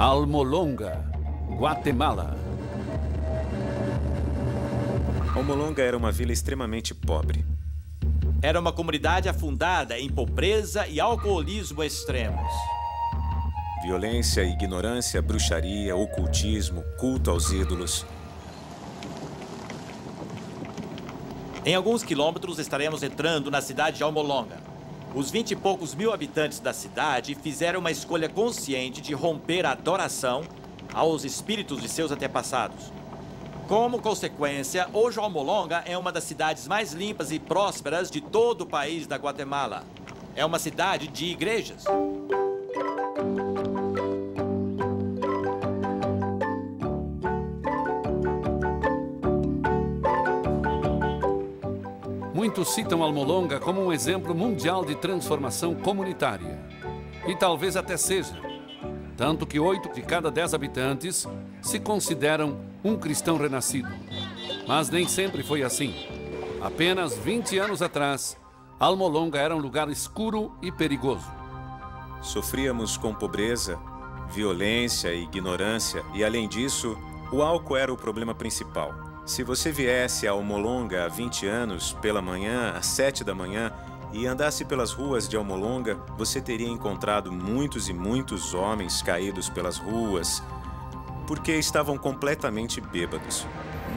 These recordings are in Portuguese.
Almolonga, Guatemala. Almolonga era uma vila extremamente pobre. Era uma comunidade afundada em pobreza e alcoolismo extremos. Violência, ignorância, bruxaria, ocultismo, culto aos ídolos. Em alguns quilômetros estaremos entrando na cidade de Almolonga. Os 20 e poucos mil habitantes da cidade fizeram uma escolha consciente de romper a adoração aos espíritos de seus antepassados. Como consequência, hoje Almolonga é uma das cidades mais limpas e prósperas de todo o país da Guatemala. É uma cidade de igrejas. Muitos citam Almolonga como um exemplo mundial de transformação comunitária. E talvez até seja. Tanto que 8 de cada 10 habitantes se consideram um cristão renascido. Mas nem sempre foi assim. Apenas 20 anos atrás, Almolonga era um lugar escuro e perigoso. Sofríamos com pobreza, violência e ignorância, e além disso, o álcool era o problema principal. Se você viesse a Almolonga há 20 anos, pela manhã, às 7 da manhã, e andasse pelas ruas de Almolonga, você teria encontrado muitos e muitos homens caídos pelas ruas, porque estavam completamente bêbados.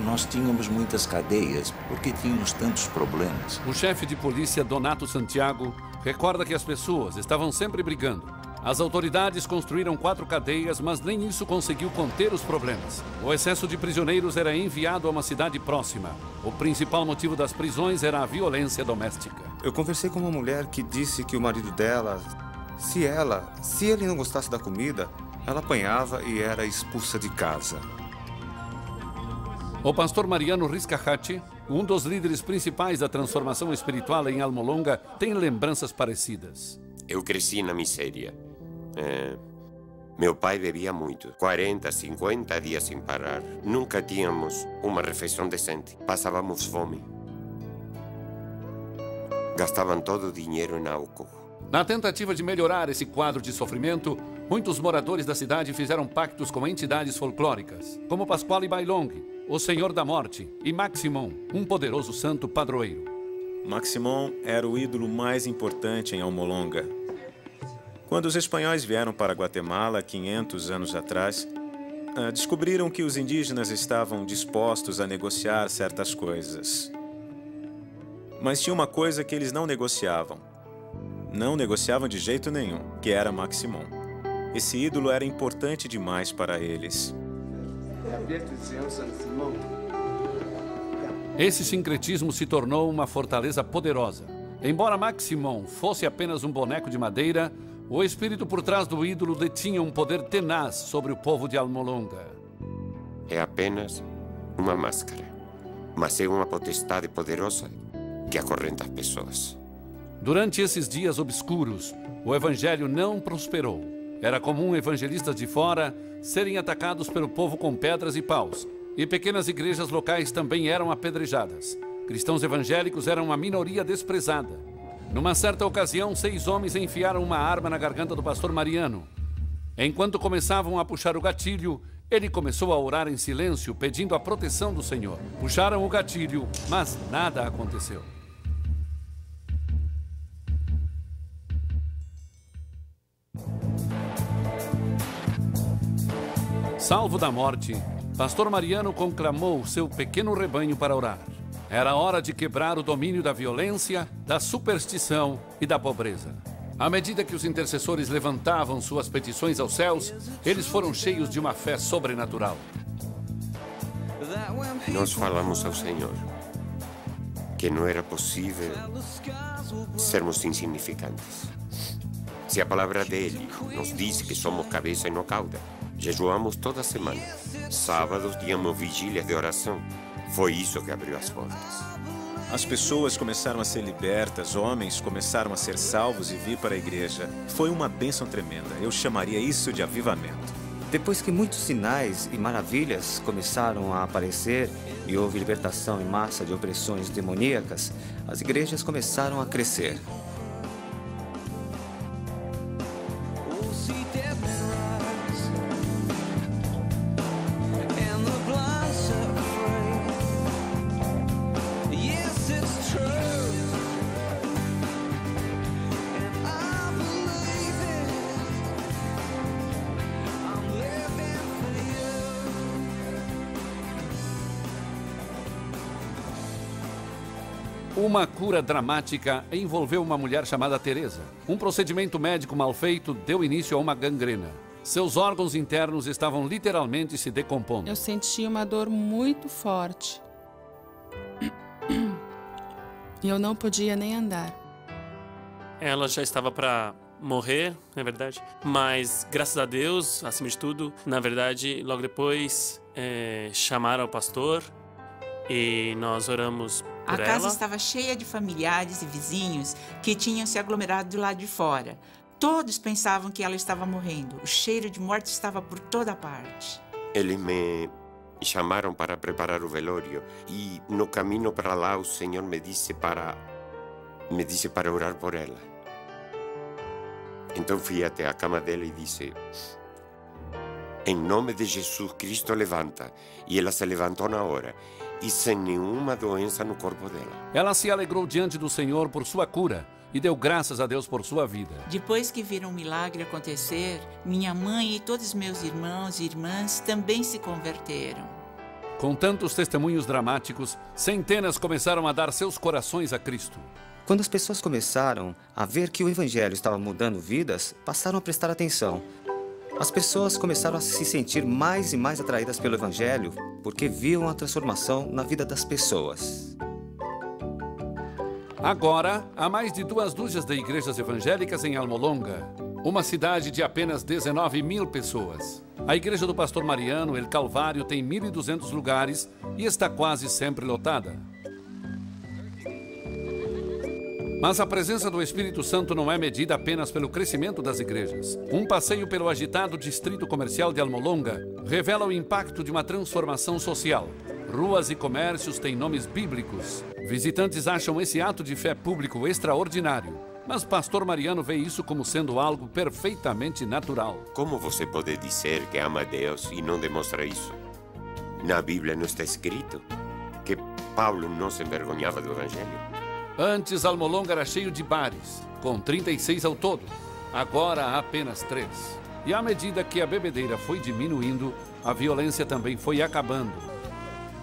Nós tínhamos muitas cadeias, porque tínhamos tantos problemas. O chefe de polícia, Donato Santiago, recorda que as pessoas estavam sempre brigando. As autoridades construíram 4 cadeias, mas nem isso conseguiu conter os problemas. O excesso de prisioneiros era enviado a uma cidade próxima. O principal motivo das prisões era a violência doméstica. Eu conversei com uma mulher que disse que o marido dela, se ele não gostasse da comida, ela apanhava e era expulsa de casa. O pastor Mariano Riscahati, um dos líderes principais da transformação espiritual em Almolonga, tem lembranças parecidas. Eu cresci na miséria. Meu pai bebia muito, 40, 50 dias sem parar. Nunca tínhamos uma refeição decente. Passávamos fome. Gastavam todo o dinheiro em álcool. Na tentativa de melhorar esse quadro de sofrimento, muitos moradores da cidade fizeram pactos com entidades folclóricas, como Pasquale Bailong, o Senhor da Morte, e Maximon, um poderoso santo padroeiro. Maximon era o ídolo mais importante em Almolonga. Quando os espanhóis vieram para Guatemala 500 anos atrás, descobriram que os indígenas estavam dispostos a negociar certas coisas. Mas tinha uma coisa que eles não negociavam. Não negociavam de jeito nenhum, que era Maximon. Esse ídolo era importante demais para eles. Esse sincretismo se tornou uma fortaleza poderosa. Embora Maximon fosse apenas um boneco de madeira, o espírito por trás do ídolo detinha um poder tenaz sobre o povo de Almolonga. É apenas uma máscara, mas é uma potestade poderosa que acorrenta as pessoas. Durante esses dias obscuros, o evangelho não prosperou. Era comum evangelistas de fora serem atacados pelo povo com pedras e paus, e pequenas igrejas locais também eram apedrejadas. Cristãos evangélicos eram uma minoria desprezada. Numa certa ocasião, 6 homens enfiaram uma arma na garganta do pastor Mariano. Enquanto começavam a puxar o gatilho, ele começou a orar em silêncio, pedindo a proteção do Senhor. Puxaram o gatilho, mas nada aconteceu. Salvo da morte, pastor Mariano conclamou seu pequeno rebanho para orar. Era hora de quebrar o domínio da violência, da superstição e da pobreza. À medida que os intercessores levantavam suas petições aos céus, eles foram cheios de uma fé sobrenatural. Nós falamos ao Senhor que não era possível sermos insignificantes. Se a palavra dele nos diz que somos cabeça e não cauda, jejuamos toda semana. Sábados tínhamos vigílias de oração. Foi isso que abriu as portas. As pessoas começaram a ser libertas, homens começaram a ser salvos e vir para a igreja. Foi uma bênção tremenda. Eu chamaria isso de avivamento. Depois que muitos sinais e maravilhas começaram a aparecer e houve libertação em massa de opressões demoníacas, as igrejas começaram a crescer. Uma cura dramática envolveu uma mulher chamada Teresa. Um procedimento médico mal feito deu início a uma gangrena. Seus órgãos internos estavam literalmente se decompondo. Eu senti uma dor muito forte. E eu não podia nem andar. Ela já estava para morrer, na verdade. Mas, graças a Deus, acima de tudo, na verdade, logo depois, chamaram o pastor e nós oramos por ela. A casa estava cheia de familiares e vizinhos que tinham se aglomerado do lado de fora. Todos pensavam que ela estava morrendo. O cheiro de morte estava por toda parte. Eles me chamaram para preparar o velório e no caminho para lá o Senhor me disse para orar por ela. Então fui até a cama dela e disse: em nome de Jesus Cristo, levanta. E ela se levantou na hora e sem nenhuma doença no corpo dela. Ela se alegrou diante do Senhor por sua cura e deu graças a Deus por sua vida. Depois que viram o milagre acontecer, minha mãe e todos meus irmãos e irmãs também se converteram. Com tantos testemunhos dramáticos, centenas começaram a dar seus corações a Cristo. Quando as pessoas começaram a ver que o Evangelho estava mudando vidas, passaram a prestar atenção. As pessoas começaram a se sentir mais e mais atraídas pelo Evangelho porque viam a transformação na vida das pessoas. Agora, há mais de 2 dúzias de igrejas evangélicas em Almolonga, uma cidade de apenas 19.000 pessoas. A igreja do pastor Mariano, El Calvário, tem 1.200 lugares e está quase sempre lotada. Mas a presença do Espírito Santo não é medida apenas pelo crescimento das igrejas. Um passeio pelo agitado distrito comercial de Almolonga revela o impacto de uma transformação social. Ruas e comércios têm nomes bíblicos. Visitantes acham esse ato de fé público extraordinário. Mas pastor Mariano vê isso como sendo algo perfeitamente natural. Como você pode dizer que ama a Deus e não demonstra isso? Na Bíblia não está escrito que Paulo não se envergonhava do Evangelho? Antes, Almolonga era cheio de bares, com 36 ao todo. Agora há apenas 3. E à medida que a bebedeira foi diminuindo, a violência também foi acabando.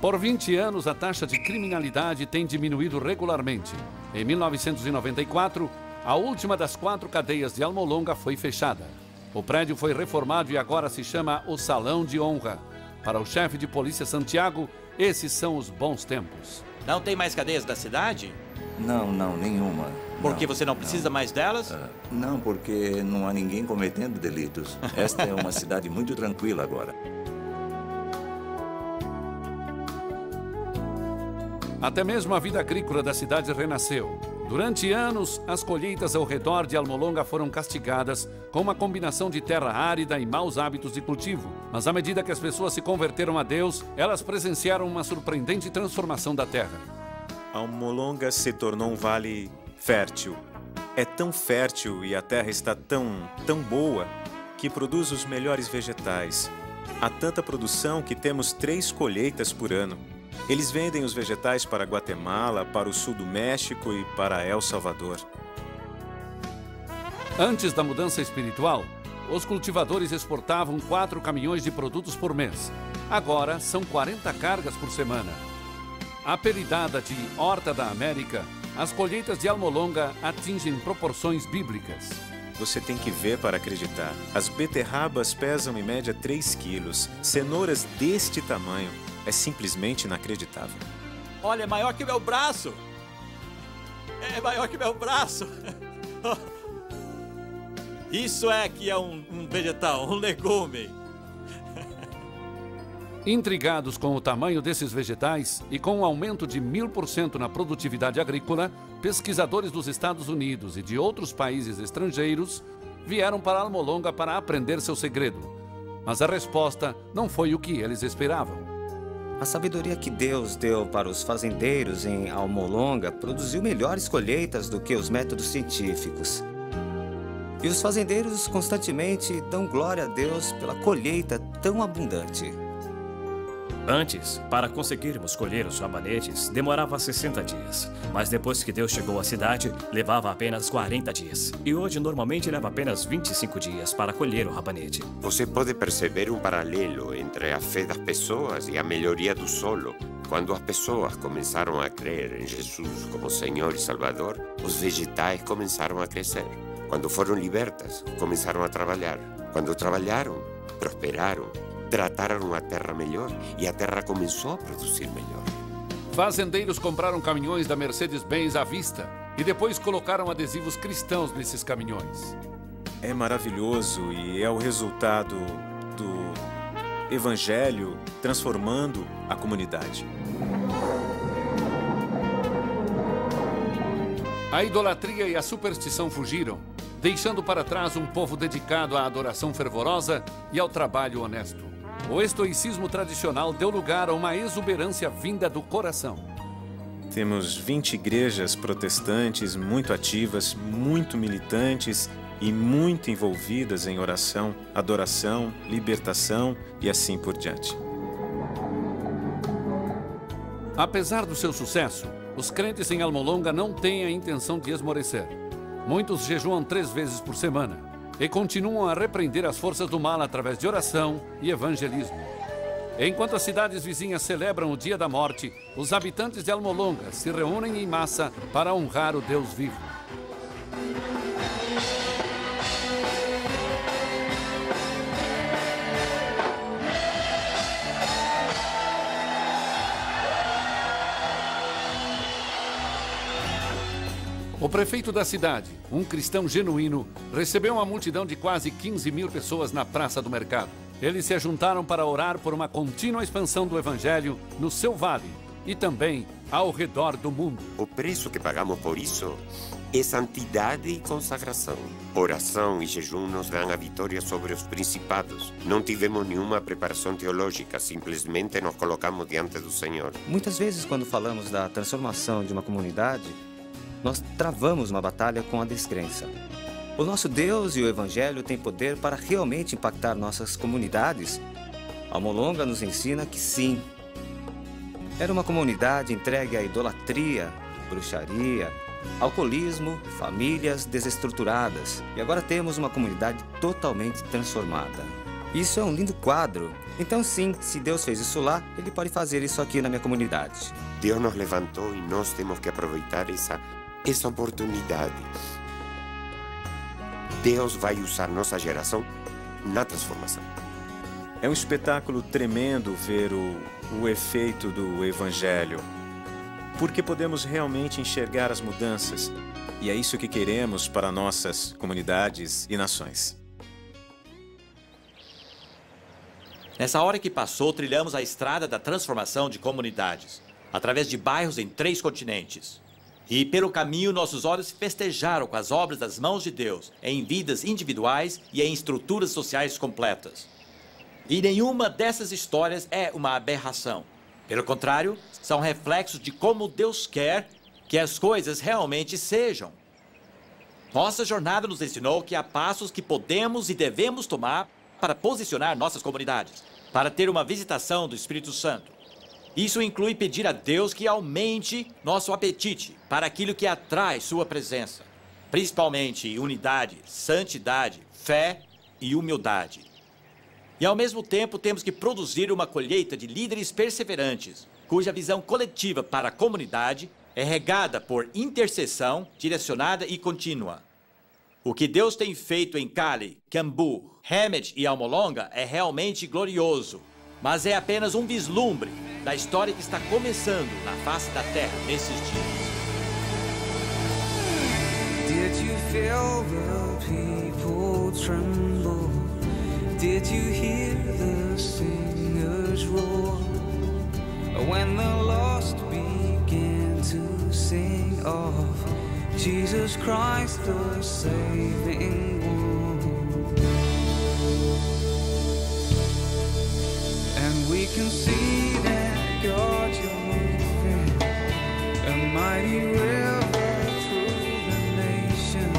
Por 20 anos, a taxa de criminalidade tem diminuído regularmente. Em 1994, a última das 4 cadeias de Almolonga foi fechada. O prédio foi reformado e agora se chama o Salão de Honra. Para o chefe de polícia Santiago, esses são os bons tempos. Não tem mais cadeias da cidade? Não, nenhuma. Porque você não precisa mais delas? Não, porque não há ninguém cometendo delitos. Esta é uma cidade muito tranquila agora. Até mesmo a vida agrícola da cidade renasceu. Durante anos, as colheitas ao redor de Almolonga foram castigadas com uma combinação de terra árida e maus hábitos de cultivo. Mas à medida que as pessoas se converteram a Deus, elas presenciaram uma surpreendente transformação da terra. Almolonga se tornou um vale fértil. É tão fértil e a terra está tão boa que produz os melhores vegetais. Há tanta produção que temos 3 colheitas por ano. Eles vendem os vegetais para Guatemala, para o sul do México e para El Salvador. Antes da mudança espiritual, os cultivadores exportavam 4 caminhões de produtos por mês. Agora são 40 cargas por semana. Apelidada de Horta da América, as colheitas de Almolonga atingem proporções bíblicas. Você tem que ver para acreditar. As beterrabas pesam em média 3 quilos. Cenouras deste tamanho. É simplesmente inacreditável. Olha, é maior que meu braço. É maior que meu braço. Isso é que é um vegetal, um legume. Intrigados com o tamanho desses vegetais e com um aumento de 1000% na produtividade agrícola, pesquisadores dos Estados Unidos e de outros países estrangeiros vieram para Almolonga para aprender seu segredo. Mas a resposta não foi o que eles esperavam. A sabedoria que Deus deu para os fazendeiros em Almolonga produziu melhores colheitas do que os métodos científicos. E os fazendeiros constantemente dão glória a Deus pela colheita tão abundante. Antes, para conseguirmos colher os rabanetes, demorava 60 dias. Mas depois que Deus chegou à cidade, levava apenas 40 dias. E hoje, normalmente, leva apenas 25 dias para colher o rabanete. Você pode perceber um paralelo entre a fé das pessoas e a melhoria do solo. Quando as pessoas começaram a crer em Jesus como Senhor e Salvador, os vegetais começaram a crescer. Quando foram libertas, começaram a trabalhar. Quando trabalharam, prosperaram. Trataram a terra melhor e a terra começou a produzir melhor. Fazendeiros compraram caminhões da Mercedes-Benz à vista e depois colocaram adesivos cristãos nesses caminhões. É maravilhoso e é o resultado do Evangelho transformando a comunidade. A idolatria e a superstição fugiram, deixando para trás um povo dedicado à adoração fervorosa e ao trabalho honesto. O estoicismo tradicional deu lugar a uma exuberância vinda do coração. Temos 20 igrejas protestantes muito ativas, muito militantes e muito envolvidas em oração, adoração, libertação e assim por diante. Apesar do seu sucesso, os crentes em Almolonga não têm a intenção de esmorecer. Muitos jejuam 3 vezes por semana e continuam a repreender as forças do mal através de oração e evangelismo. Enquanto as cidades vizinhas celebram o Dia da Morte, os habitantes de Almolonga se reúnem em massa para honrar o Deus vivo. O prefeito da cidade, um cristão genuíno, recebeu uma multidão de quase 15 mil pessoas na Praça do Mercado. Eles se juntaram para orar por uma contínua expansão do Evangelho no seu vale e também ao redor do mundo. O preço que pagamos por isso é santidade e consagração. Oração e jejum nos dão a vitória sobre os principados. Não tivemos nenhuma preparação teológica, simplesmente nos colocamos diante do Senhor. Muitas vezes, quando falamos da transformação de uma comunidade, nós travamos uma batalha com a descrença. O nosso Deus e o Evangelho têm poder para realmente impactar nossas comunidades. Almolonga nos ensina que sim. Era uma comunidade entregue à idolatria, bruxaria, alcoolismo, famílias desestruturadas. E agora temos uma comunidade totalmente transformada. Isso é um lindo quadro. Então sim, se Deus fez isso lá, Ele pode fazer isso aqui na minha comunidade. Deus nos levantou e nós temos que aproveitar essa oportunidade. Deus vai usar nossa geração na transformação. É um espetáculo tremendo ver o efeito do Evangelho, porque podemos realmente enxergar as mudanças, e é isso que queremos para nossas comunidades e nações. Nessa hora que passou, trilhamos a estrada da transformação de comunidades, através de bairros em 3 continentes. E pelo caminho, nossos olhos festejaram com as obras das mãos de Deus, em vidas individuais e em estruturas sociais completas. E nenhuma dessas histórias é uma aberração. Pelo contrário, são reflexos de como Deus quer que as coisas realmente sejam. Nossa jornada nos ensinou que há passos que podemos e devemos tomar para posicionar nossas comunidades, para ter uma visitação do Espírito Santo. Isso inclui pedir a Deus que aumente nosso apetite para aquilo que atrai sua presença, principalmente unidade, santidade, fé e humildade. E ao mesmo tempo temos que produzir uma colheita de líderes perseverantes, cuja visão coletiva para a comunidade é regada por intercessão direcionada e contínua. O que Deus tem feito em Cali, Cambu, Hemet e Almolonga é realmente glorioso, mas é apenas um vislumbre da história que está começando na face da terra nesses dias. Did you feel the people tremble? Did you hear the singers roar? When the lost began to sing of Jesus Christ the saving one. And we can see that God, you're moving a mighty river through the nation,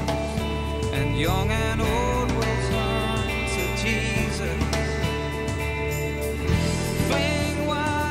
and young and old will turn to Jesus. Fling wide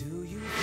Do you